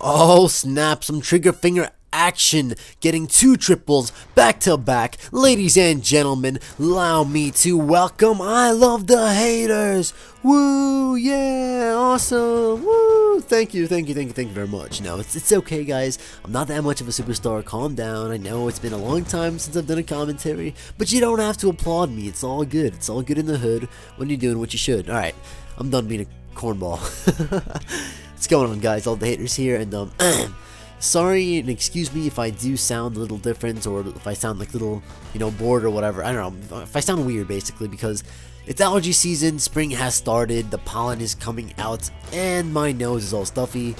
Oh snap, some trigger finger action, getting 2 triples back to back. Ladies and gentlemen, allow me to welcome I Love the Haters. Woo, yeah, awesome, woo, thank you very much. No, it's okay guys, I'm not that much of a superstar, calm down. I know it's been a long time since I've done a commentary, but you don't have to applaud me, it's all good in the hood when you're doing what you should. Alright, I'm done being a cornball. What's going on guys, all the haters here, and sorry and excuse me if I do sound a little different, or if I sound like a little, bored or whatever. I don't know, if I sound weird basically, because it's allergy season, spring has started, the pollen is coming out, and my nose is all stuffy.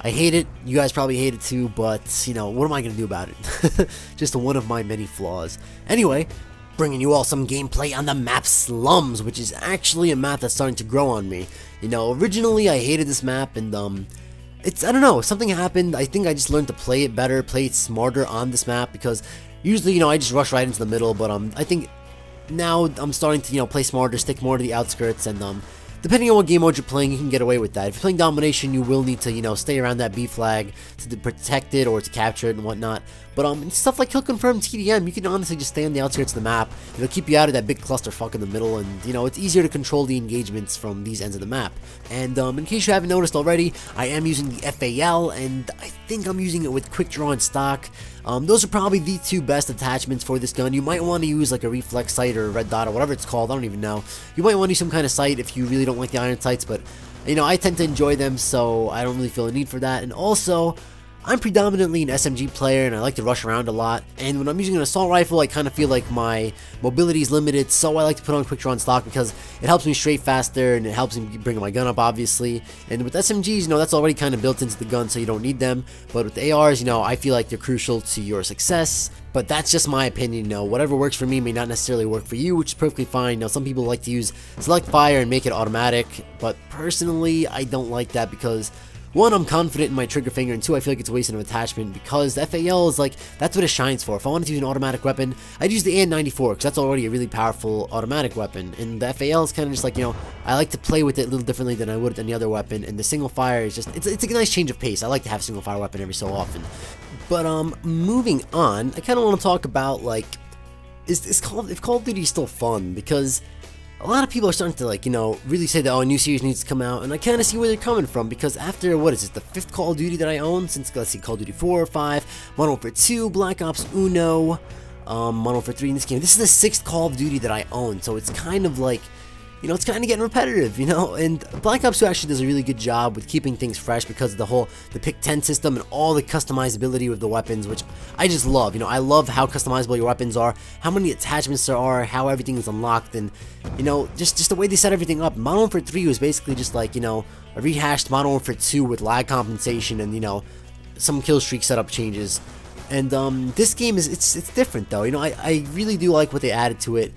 I hate it, you guys probably hate it too, but, what am I gonna do about it? Just one of my many flaws. Anyway, bringing you all some gameplay on the map Slums, which is actually a map that's starting to grow on me. Originally I hated this map, and I don't know, something happened. I think I just learned to play it better, play it smarter on this map, because usually, I just rush right into the middle, but I think now I'm starting to, play smarter, stick more to the outskirts, and depending on what game mode you're playing, you can get away with that. If you're playing Domination, you will need to, stay around that B flag to protect it or to capture it and whatnot. But stuff like Kill Confirm TDM, you can honestly just stay on the outskirts of the map. It'll keep you out of that big clusterfuck in the middle, and, it's easier to control the engagements from these ends of the map. And in case you haven't noticed already, I am using the FAL, and I think I'm using it with Quick Draw and Stock. Those are probably the 2 best attachments for this gun. You might want to use like a reflex sight or a red dot or whatever it's called, I don't even know. You might want to use some kind of sight if you really don't like the iron sights, but I tend to enjoy them, so I don't really feel a need for that. And also, I'm predominantly an SMG player, and I like to rush around a lot, and when I'm using an assault rifle, I kind of feel like my mobility is limited, so I like to put on Quick Draw and Stock because it helps me straight faster, and it helps me bring my gun up, obviously. And with SMGs, that's already kind of built into the gun, so you don't need them. But with the ARs, I feel like they're crucial to your success. But that's just my opinion, whatever works for me may not necessarily work for you, which is perfectly fine. Some people like to use select fire and make it automatic, but personally, I don't like that because 1, I'm confident in my trigger finger, and 2, I feel like it's a waste of attachment because the FAL is like, that's what it shines for. If I wanted to use an automatic weapon, I'd use the AN-94 because that's already a really powerful automatic weapon, and the FAL is kind of just like, I like to play with it a little differently than I would with any other weapon, and the single fire is just, it's a nice change of pace. I like to have a single fire weapon every so often. But moving on, I kind of want to talk about like, if Call of Duty is still fun, because a lot of people are starting to really say that, oh, a new series needs to come out, and I kind of see where they're coming from, because after, what is it, the 5th Call of Duty that I own, since, let's see, Call of Duty 4 or 5, Modern Warfare 2, Black Ops Uno, Modern Warfare 3 in this game, this is the 6th Call of Duty that I own, so it's kind of like, it's kind of getting repetitive, and Black Ops 2 actually does a really good job with keeping things fresh because of the pick 10 system and all the customizability with the weapons, which I just love. I love how customizable your weapons are, how many attachments there are, how everything is unlocked, and, just the way they set everything up. Modern Warfare 3 was basically just like, a rehashed Modern Warfare 2 with lag compensation and, some kill streak setup changes. And, this game it's different though, I really do like what they added to it.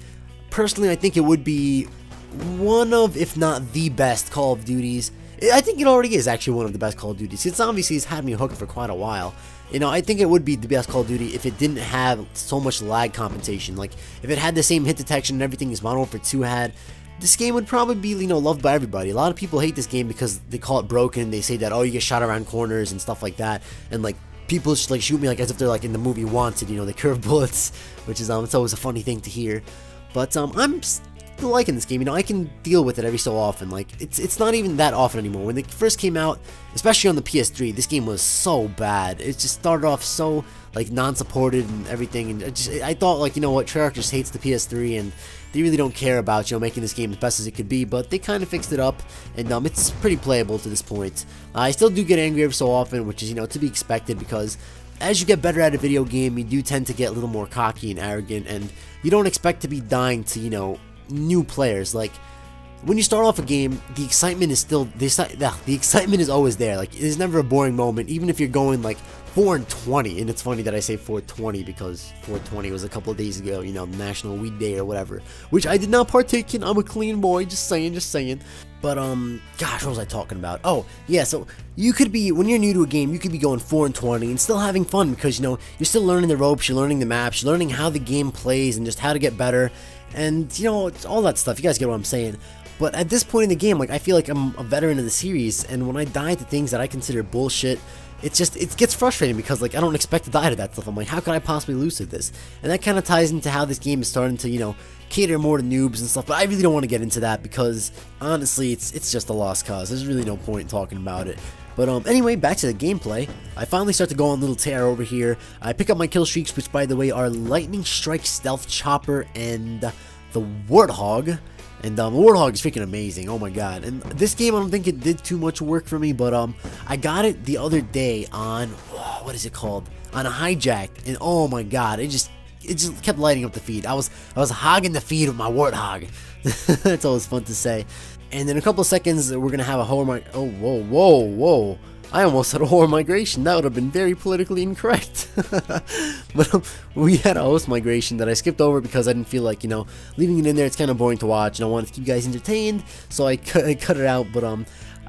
Personally, I think it would be one of, if not the best Call of Duties. I think it already is actually one of the best Call of Duties. It's obviously has had me hooked for quite a while. I think it would be the best Call of Duty if it didn't have so much lag compensation. Like, if it had the same hit detection and everything as Modern Warfare 2 had, this game would probably be, loved by everybody. A lot of people hate this game because they call it broken. They say that, oh, you get shot around corners and stuff like that. And, people just, shoot me as if they're, in the movie Wanted, they curve bullets, which is, it's always a funny thing to hear. But, I'm still liking this game. I can deal with it every so often. It's not even that often anymore. When it first came out, especially on the PS3, this game was so bad. It just started off so non-supported and everything, and I thought what, Treyarch just hates the PS3 and they really don't care about making this game as best as it could be, but they kind of fixed it up, and it's pretty playable to this point. I still do get angry every so often, which is to be expected, because as you get better at a video game, you do tend to get a little more cocky and arrogant, and you don't expect to be dying to new players. When you start off a game, the excitement is still the excitement is always there. There's never a boring moment, even if you're going 4-20, and it's funny that I say 420 because 420 was a couple of days ago, National Weed Day or whatever, which I did not partake in. I'm a clean boy, just saying. But gosh, what was I talking about? Oh yeah, so you could be, when you're new to a game, you could be going 4-20 and still having fun because you're still learning the ropes, you're learning the maps, you're learning how the game plays and just how to get better, and it's all that stuff. You guys get what I'm saying. But at this point in the game, I feel like I'm a veteran of the series, and when I die to things that I consider bullshit, it gets frustrating because like I don't expect to die to that stuff. I'm like, how could I possibly lose to this? And that kind of ties into how this game is starting to, you know, cater more to noobs and stuff. But I really don't want to get into that because honestly, it's just a lost cause. There's really no point in talking about it. But anyway, back to the gameplay. I finally start to go on a little tear over here. I pick up my kill streaks, which by the way are Lightning Strike, Stealth Chopper, and the Warthog. And the Warthog is freaking amazing. Oh my god. And this game, I don't think it did too much work for me, but I got it the other day on what is it called? On a Hijacked, and oh my god, it just kept lighting up the feed. I was hogging the feed with my Warthog. That's always fun to say. And in a couple of seconds, we're gonna have a horror oh, whoa. I almost said a horror migration. That would have been very politically incorrect. But we had a host migration that I skipped over because I didn't feel like, you know, leaving it in there, it's kind of boring to watch, and I wanted to keep you guys entertained, so I cut it out. But I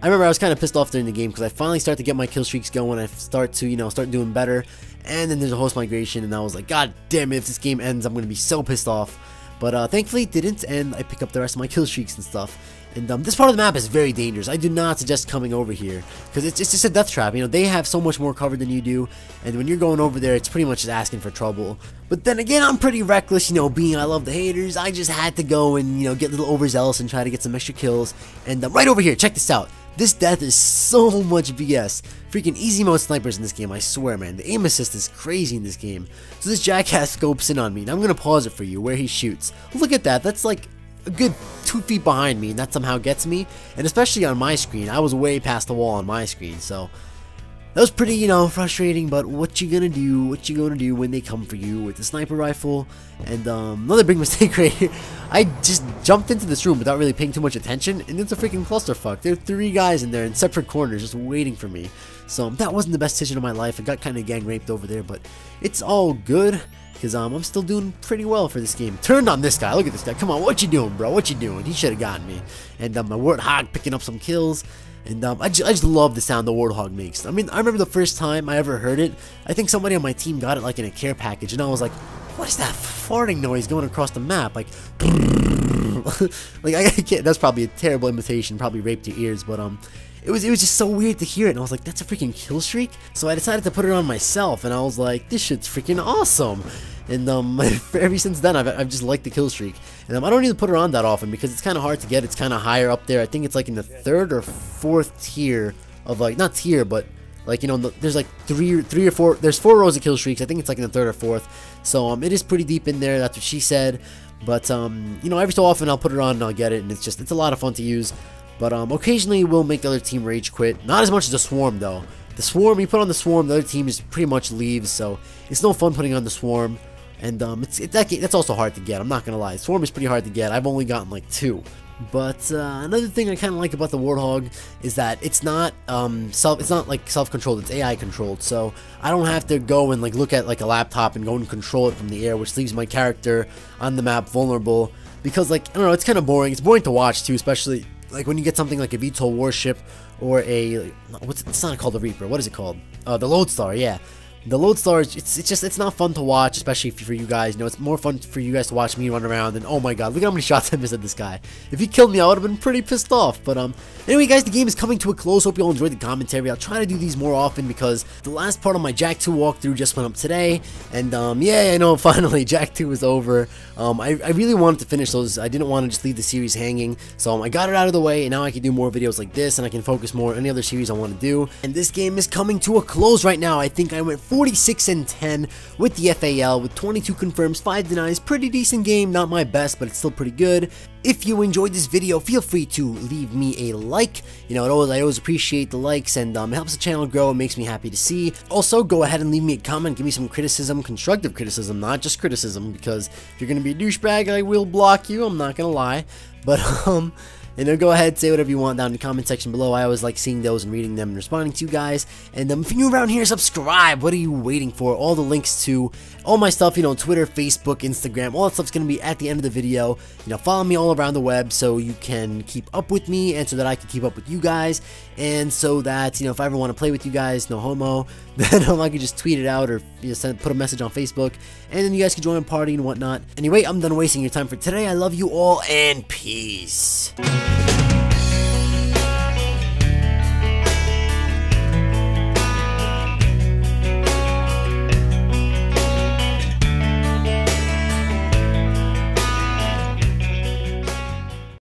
remember I was kind of pissed off during the game because I finally start to get my kill streaks going. I start to, you know, start doing better, and then there's a host migration, and I was like, god damn it, if this game ends, I'm gonna be so pissed off. But thankfully it didn't, and I pick up the rest of my kill streaks and stuff. And this part of the map is very dangerous. I do not suggest coming over here because it's just a death trap. You know, they have so much more cover than you do, and when you're going over there, it's pretty much just asking for trouble. But then again, I'm pretty reckless, you know, being I love the haters. I just had to go and, you know, get a little overzealous and try to get some extra kills. And right over here, check this out. This death is so much BS. Freaking easy mode snipers in this game, I swear, man. The aim assist is crazy in this game. So this jackass scopes in on me, and I'm gonna pause it for you where he shoots. Look at that. That's like a good 2 feet behind me, and that somehow gets me. And especially on my screen, I was way past the wall on my screen, so that was pretty, you know, frustrating. But what you gonna do? What you gonna do when they come for you with the sniper rifle? And another big mistake right here. I just jumped into this room without really paying too much attention, and it's a freaking clusterfuck. There are 3 guys in there in separate corners just waiting for me. So that wasn't the best decision of my life. I got kind of gang raped over there, but it's all good. Because I'm still doing pretty well for this game. Turned on this guy. Look at this guy. Come on, what you doing, bro? What you doing? He should have gotten me. And my Warthog picking up some kills. And I just love the sound the Warthog makes. I mean, I remember the first time I ever heard it. I think somebody on my team got it like in a care package. And I was like, what is that farting noise going across the map? Like, like I can't. That's probably a terrible imitation. Probably raped your ears. But it was just so weird to hear it, and I was like, that's a freaking kill streak? So I decided to put it on myself, and I was like, this shit's freaking awesome. And ever since then, I've just liked the kill streak. And I don't even put it on that often because it's kind of hard to get. It's kind of higher up there. I think it's like in the 3rd or 4th tier of like, not tier, but like, you know, there's like three or four, there's 4 rows of kill streaks. I think it's like in the 3rd or 4th. So it is pretty deep in there. That's what she said. But you know, every so often I'll put it on and I'll get it, and it's a lot of fun to use. But occasionally we'll make the other team rage quit. Not as much as the Swarm though. The Swarm, you put on the Swarm, the other team just pretty much leaves. So it's no fun putting on the Swarm. And that's also hard to get. I'm not gonna lie. Swarm is pretty hard to get. I've only gotten like 2. But another thing I kind of like about the Warthog is that it's not like self-controlled. It's AI controlled. So I don't have to go and like look at like a laptop and go and control it from the air, which leaves my character on the map vulnerable. Because like, I don't know, it's kind of boring. It's boring to watch too, especially like when you get something like a VTOL warship or a it's not called a Reaper. What is it called? The Lodestar. Yeah. The Lodestar, it's not fun to watch, especially for you guys. You know, it's more fun for you guys to watch me run around. And oh my god, look at how many shots I missed at this guy. If he killed me, I would have been pretty pissed off. But anyway, guys, the game is coming to a close. Hope you all enjoyed the commentary. I'll try to do these more often because the last part of my Jak 2 walkthrough just went up today. And yeah, I know, finally Jak 2 is over. I really wanted to finish those. I didn't want to just leave the series hanging. So I got it out of the way, and now I can do more videos like this, and I can focus more on any other series I want to do. And this game is coming to a close right now. I think I went 46-10 with the FAL with 22 confirms, 5 denies. Pretty decent game, not my best, but it's still pretty good. If you enjoyed this video, feel free to leave me a like. You know, I always appreciate the likes, and it helps the channel grow and makes me happy to see. Also, go ahead and leave me a comment, give me some criticism, constructive criticism, not just criticism, because if you're gonna be a douchebag, I will block you, I'm not gonna lie. But you know, go ahead, say whatever you want down in the comment section below. I always like seeing those and reading them and responding to you guys. And if you're new around here, subscribe. What are you waiting for? All the links to all my stuff, you know, Twitter, Facebook, Instagram, all that stuff's going to be at the end of the video. You know, follow me all around the web so you can keep up with me and so that I can keep up with you guys. And so that, you know, if I ever want to play with you guys, no homo, then I can just tweet it out or you know, put a message on Facebook. And then you guys can join a party and whatnot. Anyway, I'm done wasting your time for today. I love you all and peace.